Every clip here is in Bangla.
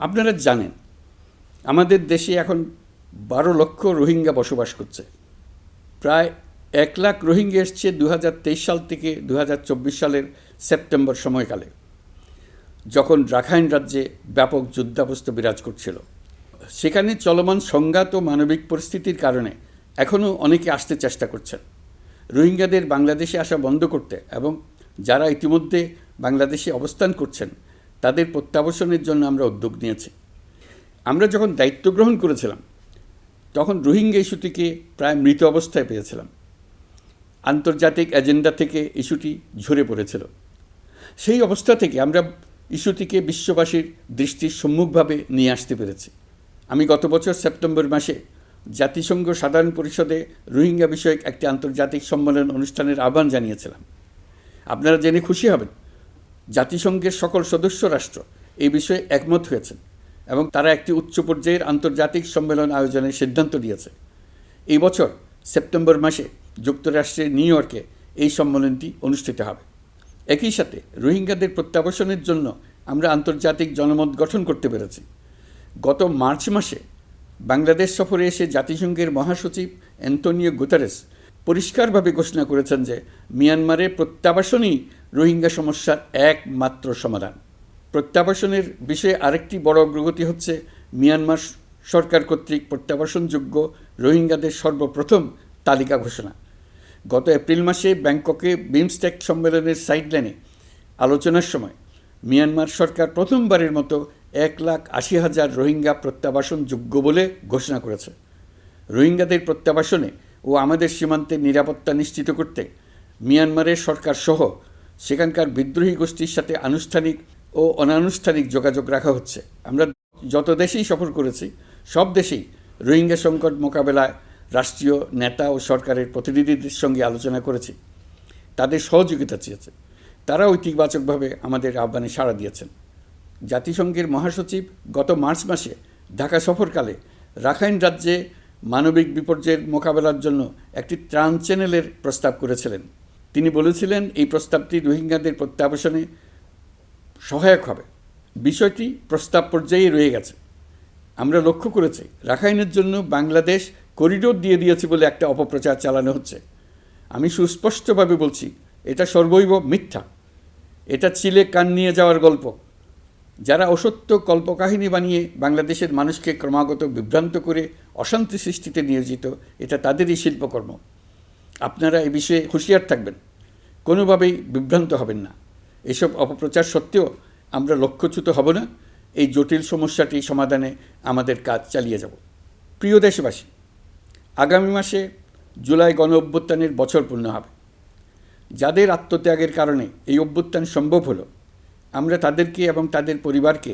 আপনারা জানেন আমাদের দেশে এখন 12 লক্ষ রোহিঙ্গা বসবাস করছে। প্রায় 1 লাখ রোহিঙ্গা এসছে 2023 সাল থেকে 2024 সালের সেপ্টেম্বর সময়কালে, যখন রাখাইন রাজ্যে ব্যাপক যুদ্ধাবস্থা বিরাজ করছিল। সেখানে চলমান সংঘাত ও মানবিক পরিস্থিতির কারণে এখনও অনেকে আসতে চেষ্টা করছেন। রোহিঙ্গাদের বাংলাদেশে আসা বন্ধ করতে এবং যারা ইতিমধ্যে বাংলাদেশে অবস্থান করছেন তাদের প্রত্যাবাসনের জন্য আমরা উদ্যোগ নিয়েছি। আমরা যখন দায়িত্ব গ্রহণ করেছিলাম তখন রোহিঙ্গা ইস্যুটিকে প্রায় মৃত অবস্থায় পেয়েছিলাম। আন্তর্জাতিক এজেন্ডা থেকে ইস্যুটি ঝরে পড়েছিল। সেই অবস্থা থেকে আমরা ইস্যুটিকে বিশ্ববাসীর দৃষ্টির সম্মুখভাবে নিয়ে আসতে পেরেছি। আমি গত বছর সেপ্টেম্বর মাসে জাতিসংঘ সাধারণ পরিষদে রোহিঙ্গা বিষয়ক একটি আন্তর্জাতিক সম্মেলন অনুষ্ঠানের আহ্বান জানিয়েছিলাম। আপনারা জেনে খুশি হবেন, জাতিসংঘের সকল সদস্য রাষ্ট্র এই বিষয়ে একমত হয়েছেন এবং তারা একটি উচ্চ পর্যায়ের আন্তর্জাতিক সম্মেলন আয়োজনের সিদ্ধান্ত নিয়েছে। এই বছর সেপ্টেম্বর মাসে যুক্তরাষ্ট্রের নিউ ইয়র্কে এই সম্মেলনটি অনুষ্ঠিত হবে। একই সাথে রোহিঙ্গাদের প্রত্যাবাসনের জন্য আমরা আন্তর্জাতিক জনমত গঠন করতে পেরেছি। গত মার্চ মাসে বাংলাদেশ সফরে এসে জাতিসংঘের মহাসচিব অ্যান্তোনিও গুতেরেস পরিষ্কারভাবে ঘোষণা করেছেন যে মিয়ানমারে প্রত্যাবাসনই রোহিঙ্গা সমস্যার একমাত্র সমাধান। প্রত্যাবাসনের বিষয়ে আরেকটি বড় অগ্রগতি হচ্ছে মিয়ানমার সরকার কর্তৃক প্রত্যাবাসনযোগ্য রোহিঙ্গাদের সর্বপ্রথম তালিকা ঘোষণা। গত এপ্রিল মাসে ব্যাংককে বিমস্টেক সম্মেলনের সাইডলাইনে আলোচনার সময় মিয়ানমার সরকার প্রথমবারের মতো 1,80,000 রোহিঙ্গা প্রত্যাবাসনযোগ্য বলে ঘোষণা করেছে। রোহিঙ্গাদের প্রত্যাবাসনে ও আমাদের সীমান্তের নিরাপত্তা নিশ্চিত করতে মিয়ানমারের সরকার সহ সেখানকার বিদ্রোহী গোষ্ঠীর সাথে আনুষ্ঠানিক ও অনানুষ্ঠানিক যোগাযোগ রাখা হচ্ছে। আমরা যত দেশেই সফর করেছি সব দেশেই রোহিঙ্গা সংকট মোকাবেলায় রাষ্ট্রীয় নেতা ও সরকারের প্রতিনিধিদের সঙ্গে আলোচনা করেছি, তাদের সহযোগিতা চেয়েছে। তারা ইতিবাচকভাবে আমাদের আহ্বানে সাড়া দিয়েছেন। জাতিসংঘের মহাসচিব গত মার্চ মাসে ঢাকা সফরকালে রাখাইন রাজ্যে মানবিক বিপর্যয়ের মোকাবেলার জন্য একটি ত্রাণ চ্যানেলের প্রস্তাব করেছিলেন। তিনি বলেছিলেন এই প্রস্তাবটি রোহিঙ্গাদের প্রত্যাবাসনে সহায়ক হবে। বিষয়টি প্রস্তাব পর্যায়ে রয়ে গেছে। আমরা লক্ষ্য করেছি রাখাইনের জন্য বাংলাদেশ করিডোর দিয়ে দিয়েছে বলে একটা অপপ্রচার চালানো হচ্ছে। আমি সুস্পষ্টভাবে বলছি, এটা সর্বৈব মিথ্যা। এটা চিলে কান নিয়ে যাওয়ার গল্প। যারা অসত্য কল্পকাহিনী বানিয়ে বাংলাদেশের মানুষকে ক্রমাগত বিভ্রান্ত করে অশান্তি সৃষ্টিতে নিয়োজিত, এটা তাদেরই শিল্পকর্ম। আপনারা এই বিষয়ে হুঁশিয়ার থাকবেন, কোনোভাবেই বিভ্রান্ত হবেন না। এসব অপপ্রচার সত্ত্বেও আমরা লক্ষ্যচ্যুত হব না। এই জটিল সমস্যাটি সমাধানে আমাদের কাজ চালিয়ে যাব। প্রিয় দেশবাসী, আগামী মাসে জুলাই গণ অভ্যুত্থানের বছর পূর্ণ হবে। যাদের আত্মত্যাগের কারণে এই অভ্যুত্থান সম্ভব হলো, আমরা তাদেরকে এবং তাদের পরিবারকে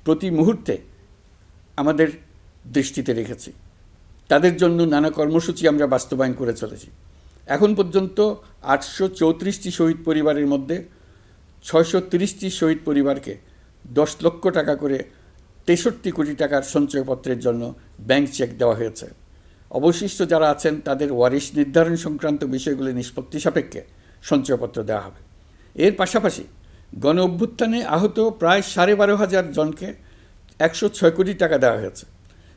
প্রতি মুহূর্তে আমাদের দৃষ্টিতে রেখেছি। তাদের জন্য নানা কর্মসূচি আমরা বাস্তবায়ন করে চলেছি। এখন পর্যন্ত 834টি শহীদ পরিবারের মধ্যে 630টি শহীদ পরিবারকে 10 লক্ষ টাকা করে 63 কোটি টাকার সঞ্চয়পত্রের জন্য ব্যাংক চেক দেওয়া হয়েছে। অবশিষ্ট যারা আছেন তাদের ওয়ারিশ নির্ধারণ সংক্রান্ত বিষয়গুলি নিষ্পত্তি সাপেক্ষে সঞ্চয়পত্র দেওয়া হবে। এর পাশাপাশি গণ অভ্যুত্থানে আহত প্রায় 12,500 জনকে 106 কোটি টাকা দেওয়া হয়েছে।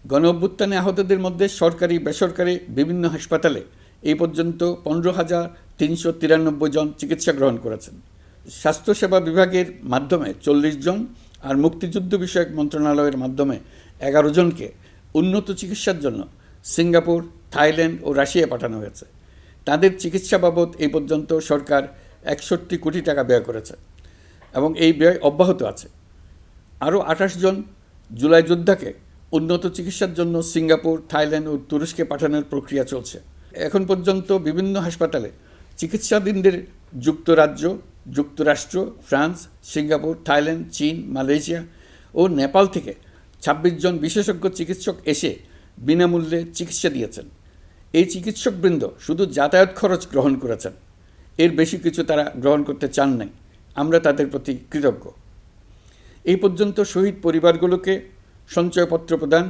গণ অভ্যুত্থানে আহতদের মধ্যে সরকারি বেসরকারি বিভিন্ন হাসপাতালে এই পর্যন্ত 15,393 জন চিকিৎসা গ্রহণ করেছেন। স্বাস্থ্যসেবা বিভাগের মাধ্যমে 40 জন আর মুক্তিযুদ্ধ বিষয়ক মন্ত্রণালয়ের মাধ্যমে 11 জনকে উন্নত চিকিৎসার জন্য সিঙ্গাপুর, থাইল্যান্ড ও রাশিয়া পাঠানো হয়েছে। তাদের চিকিৎসা বাবদ এই পর্যন্ত সরকার 61 কোটি টাকা ব্যয় করেছে এবং এই ব্যয় অব্যাহত আছে। আরও 28 জন জুলাই যোদ্ধাকে উন্নত চিকিৎসার জন্য সিঙ্গাপুর, থাইল্যান্ড ও তুরস্কে পাঠানোর প্রক্রিয়া চলছে। এখন পর্যন্ত বিভিন্ন হাসপাতালে চিকিৎসাধীনদের যুক্তরাজ্য, যুক্তরাষ্ট্র, ফ্রান্স, সিঙ্গাপুর, থাইল্যান্ড, চীন, মালয়েশিয়া ও নেপাল থেকে 26 জন বিশেষজ্ঞ চিকিৎসক এসে বিনামূল্যে চিকিৎসা দিয়েছেন। এই চিকিৎসকবৃন্দ শুধু যাতায়াত খরচ গ্রহণ করেছেন, এর বেশি কিছু তারা গ্রহণ করতে চান নাই। আমরা তাদের প্রতি কৃতজ্ঞ। এই পর্যন্ত শহীদ পরিবারগুলোকে সঞ্চয়পত্র প্রদান,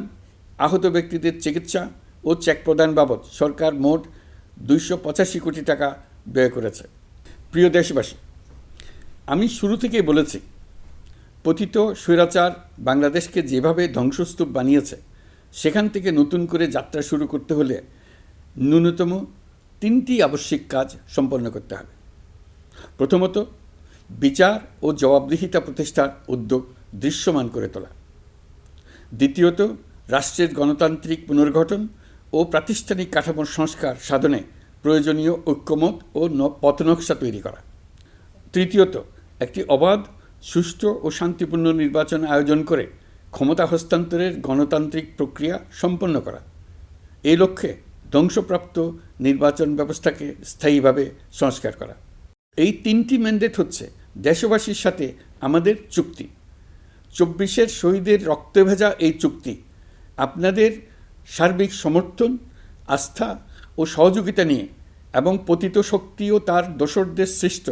আহত ব্যক্তিদের চিকিৎসা ও চেক প্রদান বাবদ সরকার মোট 285 কোটি টাকা ব্যয় করেছে। প্রিয় দেশবাসী, আমি শুরু থেকেই বলেছি পতিত স্বৈরাচার বাংলাদেশকে যেভাবে ধ্বংসস্তূপ বানিয়েছে, সেখান থেকে নতুন করে যাত্রা শুরু করতে হলে ন্যূনতম 3টি আবশ্যিক কাজ সম্পন্ন করতে হবে। প্রথমত, বিচার ও জবাবদিহিতা প্রতিষ্ঠার উদ্যোগ দৃশ্যমান করে তোলা। দ্বিতীয়ত, রাষ্ট্রের গণতান্ত্রিক পুনর্গঠন ও প্রাতিষ্ঠানিক কাঠামোর সংস্কার সাধনে প্রয়োজনীয় ঐক্যমত ও পথনকশা তৈরি করা। তৃতীয়ত, একটি অবাধ, সুষ্ঠু ও শান্তিপূর্ণ নির্বাচন আয়োজন করে ক্ষমতা হস্তান্তরের গণতান্ত্রিক প্রক্রিয়া সম্পন্ন করা। এই লক্ষ্যে ধ্বংসপ্রাপ্ত নির্বাচন ব্যবস্থাকে স্থায়ীভাবে সংস্কার করা। এই 3টি ম্যান্ডেট হচ্ছে দেশবাসীর সাথে আমাদের চুক্তি। 24-এর শহীদের রক্তে ভেজা এই চুক্তি আপনাদের সার্বিক সমর্থন, আস্থা ও সহযোগিতা নিয়ে এবং পতিত শক্তি ও তার দোসরদের সৃষ্ট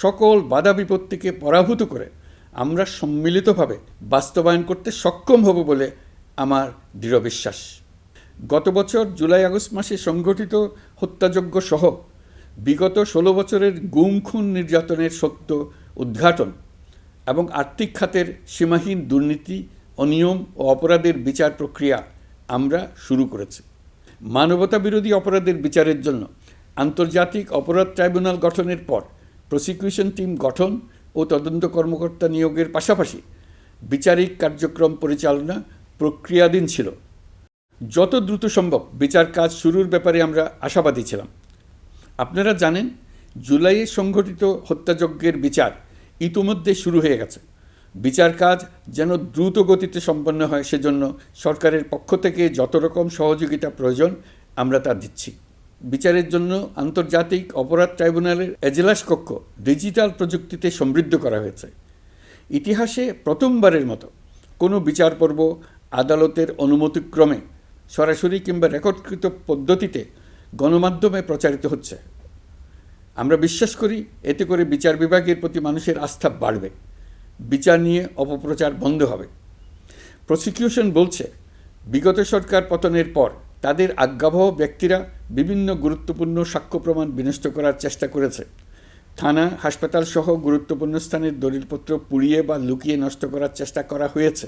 সকল বাধা বিপত্তিকে পরাভূত করে আমরা সম্মিলিতভাবে বাস্তবায়ন করতে সক্ষম হব বলে আমার দৃঢ় বিশ্বাস। গত বছর জুলাই-আগস্ট মাসে সংঘটিত হত্যাযজ্ঞ সহ বিগত 16 বছরের গুম খুন নির্যাতনের সত্য উদ্ঘাটন এবং আর্থিক খাতের সীমাহীন দুর্নীতি, অনিয়ম ও অপরাধের বিচার প্রক্রিয়া আমরা শুরু করেছি। মানবতা বিরোধী অপরাধের বিচারের জন্য আন্তর্জাতিক অপরাধ ট্রাইব্যুনাল গঠনের পর প্রসিকিউশন টিম গঠন ও তদন্ত কর্মকর্তা নিয়োগের পাশাপাশি বিচারিক কার্যক্রম পরিচালনা প্রক্রিয়াধীন ছিল। যত দ্রুত সম্ভব বিচার কাজ শুরুর ব্যাপারে আমরা আশাবাদী ছিলাম। আপনারা জানেন, জুলাইয়ে সংঘটিত হত্যাযজ্ঞের বিচার ইতিমধ্যে শুরু হয়ে গেছে। বিচার কাজ যেন দ্রুত গতিতে সম্পন্ন হয়, সেজন্য সরকারের পক্ষ থেকে যত রকম সহযোগিতা প্রয়োজন আমরা তা দিচ্ছি। বিচারের জন্য আন্তর্জাতিক অপরাধ ট্রাইব্যুনালের এজলাস কক্ষ ডিজিটাল প্রযুক্তিতে সমৃদ্ধ করা হয়েছে। ইতিহাসে প্রথমবারের মতো কোনো বিচার পর্ব আদালতের অনুমতিক্রমে সরাসরি কিংবা রেকর্ডকৃত পদ্ধতিতে গণমাধ্যমে প্রচারিত হচ্ছে। আমরা বিশ্বাস করি এতে করে বিচার বিভাগের প্রতি মানুষের আস্থা বাড়বে, বিচার নিয়ে অপপ্রচার বন্ধ হবে। প্রসিকিউশন বলছে, বিগত সরকার পতনের পর তাদের আজ্ঞাবহ ব্যক্তিরা বিভিন্ন গুরুত্বপূর্ণ সাক্ষ্য প্রমাণ বিনষ্ট করার চেষ্টা করেছে। থানা, হাসপাতাল সহ গুরুত্বপূর্ণ স্থানের দলিলপত্র পুড়িয়ে বা লুকিয়ে নষ্ট করার চেষ্টা করা হয়েছে।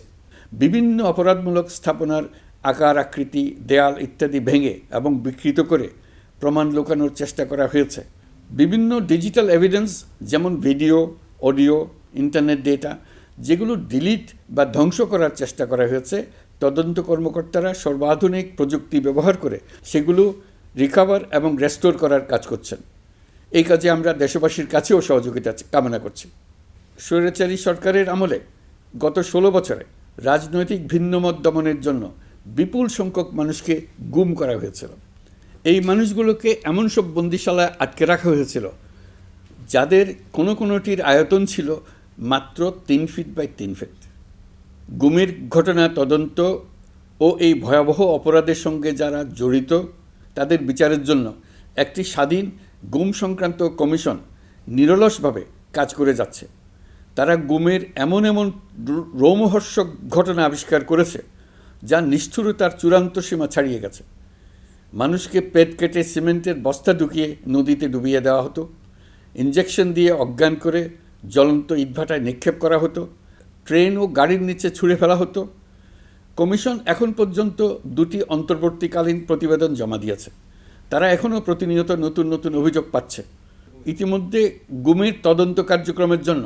বিভিন্ন অপরাধমূলক স্থাপনার আকার, আকৃতি, দেয়াল ইত্যাদি ভেঙে এবং বিকৃত করে প্রমাণ লুকানোর চেষ্টা করা হয়েছে। বিভিন্ন ডিজিটাল এভিডেন্স যেমন ভিডিও, অডিও, ইন্টারনেট ডেটা, যেগুলো ডিলিট বা ধ্বংস করার চেষ্টা করা হয়েছে, তদন্ত কর্মকর্তারা সর্বাধুনিক প্রযুক্তি ব্যবহার করে সেগুলো রিকভার এবং রেস্টোর করার কাজ করছেন। এই কাজে আমরা দেশবাসীর কাছেও সহযোগিতা কামনা করছি। স্বৈরাচারী সরকারের আমলে গত 16 বছরে রাজনৈতিক ভিন্নমত দমনের জন্য বিপুল সংখ্যক মানুষকে গুম করা হয়েছিল। এই মানুষগুলোকে এমন সব বন্দিশালায় আটকে রাখা হয়েছিল যাদের কোনোটির আয়তন ছিল মাত্র 3 ফিট বাই 3 ফিট। গুমের ঘটনা তদন্ত ও এই ভয়াবহ অপরাধের সঙ্গে যারা জড়িত তাদের বিচারের জন্য একটি স্বাধীন গুম সংক্রান্ত কমিশন নিরলসভাবে কাজ করে যাচ্ছে। তারা গুমের এমন রোমহর্ষক ঘটনা আবিষ্কার করেছে যা নিষ্ঠুরতার চূড়ান্ত সীমা ছাড়িয়ে গেছে। মানুষকে পেট কেটে সিমেন্টের বস্তা ঢুকিয়ে নদীতে ডুবিয়ে দেওয়া হতো, ইঞ্জেকশন দিয়ে অজ্ঞান করে জ্বলন্ত ইটভাটায় নিক্ষেপ করা হতো, ট্রেন ও গাড়ির নিচে ছুঁড়ে ফেলা হতো। কমিশন এখন পর্যন্ত 2টি অন্তর্বর্তীকালীন প্রতিবেদন জমা দিয়েছে। তারা এখনও প্রতিনিয়ত নতুন অভিযোগ পাচ্ছে। ইতিমধ্যে গুমের তদন্ত কার্যক্রমের জন্য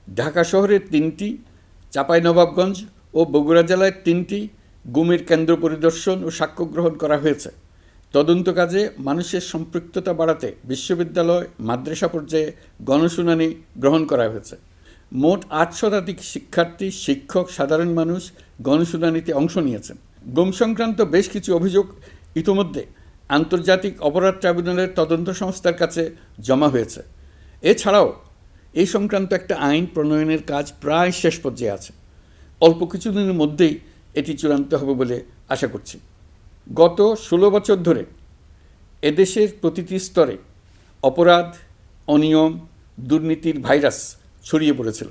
ঢাকা শহরের 3টি, চাঁপাইনবাবগঞ্জ ও বগুড়া জেলায় 3টি গুমের কেন্দ্র পরিদর্শন ও সাক্ষ্য গ্রহণ করা হয়েছে। তদন্ত কাজে মানুষের সম্পৃক্ততা বাড়াতে বিশ্ববিদ্যালয়, মাদ্রাসা পর্যায়ে গণশুনানি গ্রহণ করা হয়েছে। মোট 8 শতাধিক শিক্ষার্থী, শিক্ষক, সাধারণ মানুষ গণশুনানিতে অংশ নিয়েছেন। গুম সংক্রান্ত বেশ কিছু অভিযোগ ইতিমধ্যে আন্তর্জাতিক অপরাধ ট্রাইব্যুনালের তদন্ত সংস্থার কাছে জমা হয়েছে। এছাড়াও এই সংক্রান্ত একটা আইন প্রণয়নের কাজ প্রায় শেষ পর্যায়ে আছে। অল্প কিছুদিনের মধ্যেই এটি চূড়ান্ত হবে বলে আশা করছি। গত 16 বছর ধরে এদেশের প্রতিটি স্তরে অপরাধ, অনিয়ম, দুর্নীতির ভাইরাস ছড়িয়ে পড়েছিল।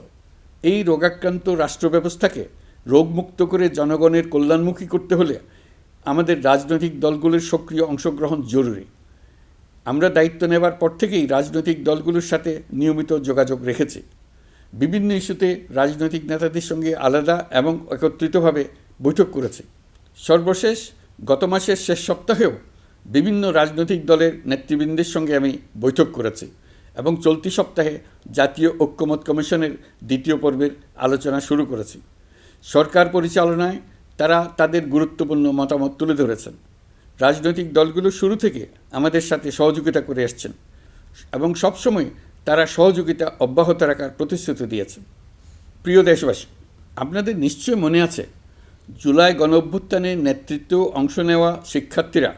এই রোগাক্রান্ত রাষ্ট্র ব্যবস্থাকে রোগমুক্ত করে জনগণের কল্যাণমুখী করতে হলে আমাদের রাজনৈতিক দলগুলোর সক্রিয় অংশগ্রহণ জরুরি। আমরা দায়িত্ব নেবার পর থেকেই রাজনৈতিক দলগুলোর সাথে নিয়মিত যোগাযোগ রেখেছি। বিভিন্ন ইস্যুতে রাজনৈতিক নেতাদের সঙ্গে আলাদা এবং একত্রিতভাবে বৈঠক করেছি। সর্বশেষ গত মাসের শেষ সপ্তাহেও বিভিন্ন রাজনৈতিক দলের নেতৃবৃন্দের সঙ্গে আমি বৈঠক করেছি এবং চলতি সপ্তাহে জাতীয় ঐক্যমত কমিশনের দ্বিতীয় পর্বের আলোচনা শুরু করেছি। সরকার পরিচালনায় তারা তাদের গুরুত্বপূর্ণ মতামত তুলে ধরেছেন। রাজনৈতিক দলগুলো শুরু থেকে আমাদের সাথে সহযোগিতা করে আসছেন এবং সবসময় তারা সহযোগিতা অব্যাহত রাখার প্রতিশ্রুতি দিয়েছেন। প্রিয় দেশবাসী, আপনাদের নিশ্চয় মনে আছে জুলাই গণঅভ্যুত্থানে নেতৃত্ব অংশ নেওয়া শিক্ষার্থীরা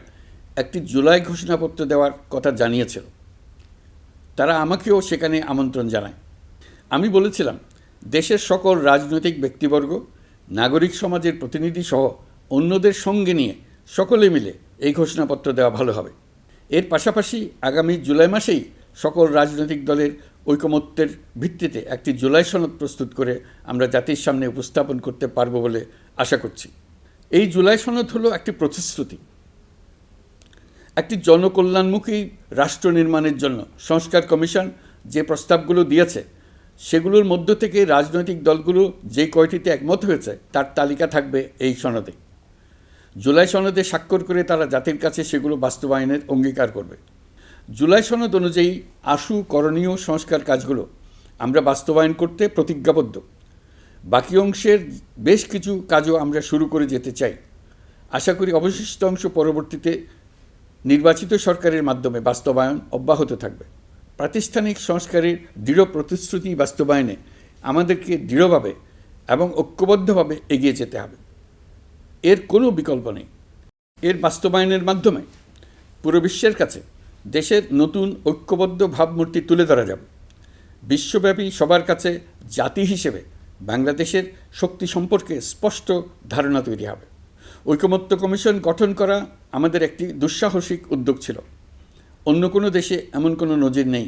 একটি জুলাই ঘোষণাপত্র দেওয়ার কথা জানিয়েছিল। তারা আমাকেও সেখানে আমন্ত্রণ জানায়। আমি বলেছিলাম দেশের সকল রাজনৈতিক ব্যক্তিবর্গ, নাগরিক সমাজের প্রতিনিধি সহ অন্যদের সঙ্গে নিয়ে সকলে মিলে এই ঘোষণাপত্র দেওয়া ভালো হবে। এর পাশাপাশি আগামী জুলাই মাসেই সকল রাজনৈতিক দলের ঐকমত্যের ভিত্তিতে একটি জুলাই সনদ প্রস্তুত করে আমরা জাতির সামনে উপস্থাপন করতে পারব বলে আশা করছি। এই জুলাই সনদ হলো একটি প্রতিশ্রুতি, একটি জনকল্যাণমুখী রাষ্ট্র নির্মাণের জন্য সংস্কার কমিশন যে প্রস্তাবগুলো দিয়েছে সেগুলোর মধ্য থেকে রাজনৈতিক দলগুলো যে কয়টিতে একমত হয়েছে তার তালিকা থাকবে এই সনদে। জুলাই সনদে স্বাক্ষর করে তারা জাতির কাছে সেগুলো বাস্তবায়নের অঙ্গীকার করবে। জুলাই সনদ অনুযায়ী আশু করণীয় সংস্কার কাজগুলো আমরা বাস্তবায়ন করতে প্রতিজ্ঞাবদ্ধ। বাকি অংশের বেশ কিছু কাজও আমরা শুরু করে যেতে চাই। আশা করি অবশিষ্ট অংশ পরবর্তীতে নির্বাচিত সরকারের মাধ্যমে বাস্তবায়ন অব্যাহত থাকবে। প্রাতিষ্ঠানিক সংস্কারের দৃঢ় প্রতিশ্রুতি বাস্তবায়নে আমাদেরকে দৃঢ়ভাবে এবং ঐক্যবদ্ধভাবে এগিয়ে যেতে হবে। এর কোনো বিকল্প নেই। এর বাস্তবায়নের মাধ্যমে পুরো বিশ্বের কাছে দেশের নতুন ঐক্যবদ্ধ ভাবমূর্তি তুলে ধরা যাবে। বিশ্বব্যাপী সবার কাছে জাতি হিসেবে বাংলাদেশের শক্তি সম্পর্কে স্পষ্ট ধারণা তৈরি হবে। ঐকমত্য কমিশন গঠন করা আমাদের একটি দুঃসাহসিক উদ্যোগ ছিল। অন্য কোনো দেশে এমন কোনো নজির নেই।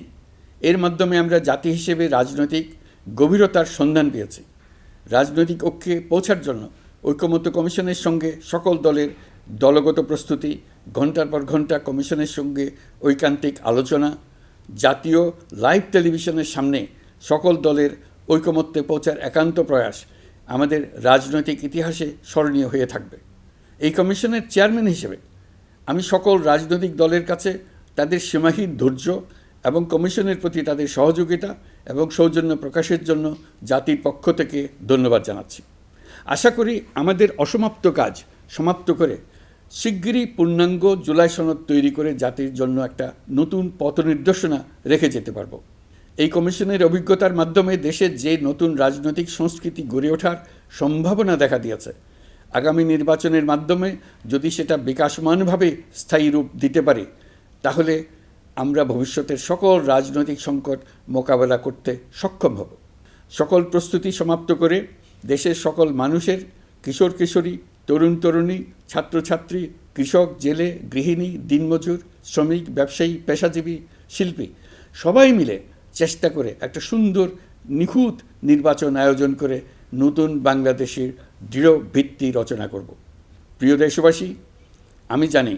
এর মাধ্যমে আমরা জাতি হিসেবে রাজনৈতিক গভীরতার সন্ধান পেয়েছি। রাজনৈতিক ঐক্যে পৌঁছার জন্য ঐকমত্য কমিশনের সঙ্গে সকল দলের দলগত প্রস্তুতি, ঘণ্টার পর ঘণ্টা কমিশনের সঙ্গে ঐকান্তিক আলোচনা, জাতীয় লাইভ টেলিভিশনের সামনে সকল দলের ঐকমত্যে পৌঁছার একান্ত প্রয়াস আমাদের রাজনৈতিক ইতিহাসে স্মরণীয় হয়ে থাকবে। এই কমিশনের চেয়ারম্যান হিসেবে আমি সকল রাজনৈতিক দলের কাছে তাদের সীমাহীন ধৈর্য এবং কমিশনের প্রতি তাদের সহযোগিতা এবং সৌজন্য প্রকাশের জন্য জাতির পক্ষ থেকে ধন্যবাদ জানাচ্ছি। আশা করি আমাদের অসমাপ্ত কাজ সমাপ্ত করে শিগগিরই পূর্ণাঙ্গ জুলাই সনদ তৈরি করে জাতির জন্য একটা নতুন পথ নির্দেশনা রেখে যেতে পারব। এই কমিশনের অভিজ্ঞতার মাধ্যমে দেশের যে নতুন রাজনৈতিক সংস্কৃতি গড়ে ওঠার সম্ভাবনা দেখা দিয়েছে, আগামী নির্বাচনের মাধ্যমে যদি সেটা বিকাশমানভাবে স্থায়ী রূপ দিতে পারে তাহলে আমরা ভবিষ্যতের সকল রাজনৈতিক সংকট মোকাবেলা করতে সক্ষম হব। সকল প্রস্তুতি সমাপ্ত করে দেশের সকল মানুষের, কিশোর কিশোরী, তরুণ তরুণী, ছাত্রছাত্রী, কৃষক, জেলে, গৃহিণী, দিনমজুর, শ্রমিক, ব্যবসায়ী, পেশাজীবী, শিল্পী সবাই মিলে চেষ্টা করে একটা সুন্দর নিখুঁত নির্বাচন আয়োজন করে নতুন বাংলাদেশের দৃঢ় ভিত্তি রচনা করব। প্রিয় দেশবাসী, আমি জানি